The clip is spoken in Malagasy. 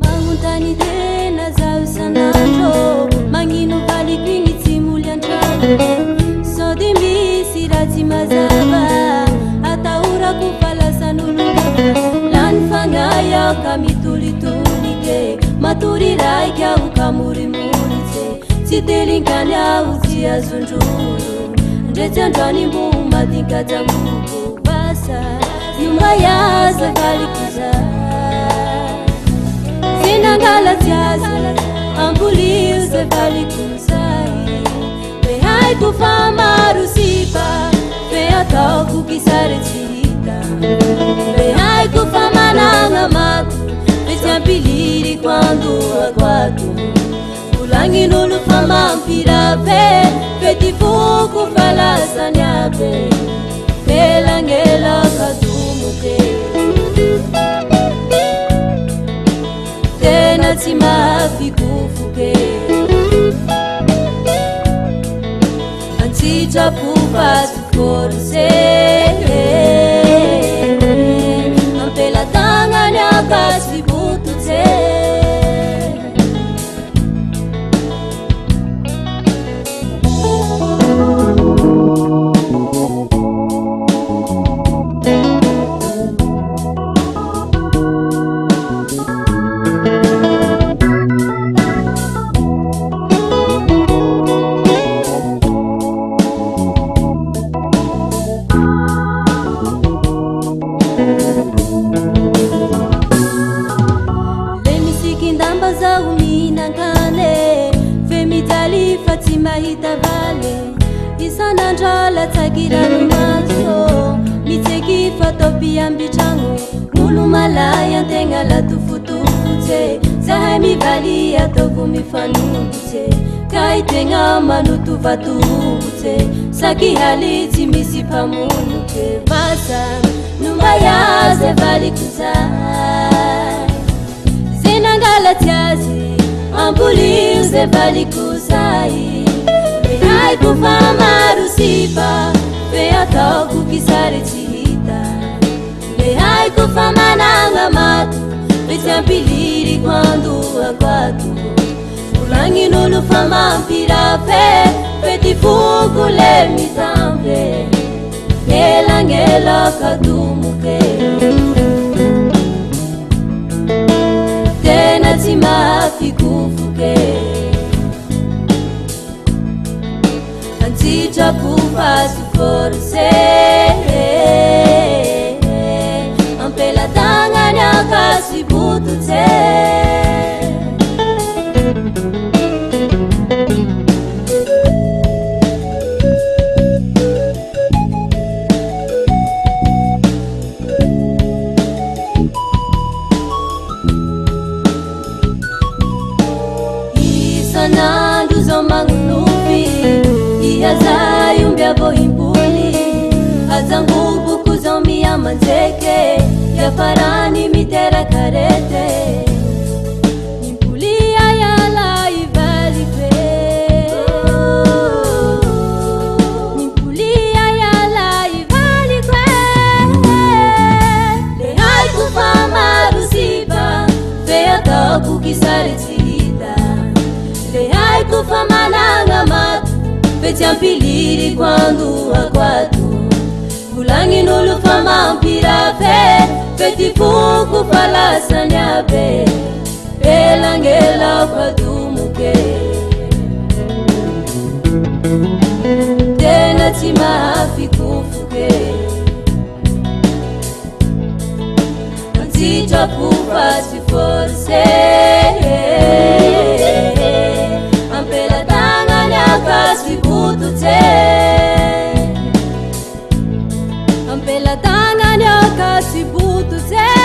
Mamontany tena zaho isan'andro magnino valiko igny tsy moly an-trano sody misy raha tsy mazava atahorako falasan'olo lany fagnahy aho ka mitolitolike matory raiky aho ka morimoritsy tsy telinkany aho tsy azon-drolo ndretsy androany mbo madinkajangoko basa io mahaza valiko zah Nangalaty azy ambolio zay valiko zay fe haiko fa maro sipa fe ataoko kisary tsy hita fe haiko fa managna maty fe tsy ampiliry quando aguato volagnin'olo fa mampirabe fe ty foko falasany abe felanela kadomoke tsy mafikofoke antsitrapo faty forse ampelatagnany akasy bototse isan'andrala tsakirano maso mitseky fataopy ambitragno olo malay antegna latofotofotse zahay mivaly ataoko mifanombotsy ka itegna manotovatombotsy saky haly tsy misy mpamonoke vasa no mahaza valiko zay zay nangalaty azy ambolio zay valiko zay haiko fa maro sipa fe ataoko kisary tsy hita le haiko fa managna maty fe tsy ampiliry quando aguato volagnin'olo fa mampirabe fe ty foko le mitambe elagnela kadomoke tena tsy mafikofoke antsitrapo faty forse ampelatagnany akasy bototse isan'andro zao magnonofy iazay omby avohimbony azangoboko zao miamanjeke iafarany miterakarete impolia iala ivalikwe impolia iala ivalikwe le haiko fa maro sipa fe ataoko kisary tsy hita le haiko fa managna maty fe tsy ampiliry quando aguato volagnin'olo fa mampirabe fe ty foko falasany abe elagnela kadomoke tena tsy mafikofoke antsitrapo faty forse ampelatagnany akasy bototse ampelatagnany akasy bototse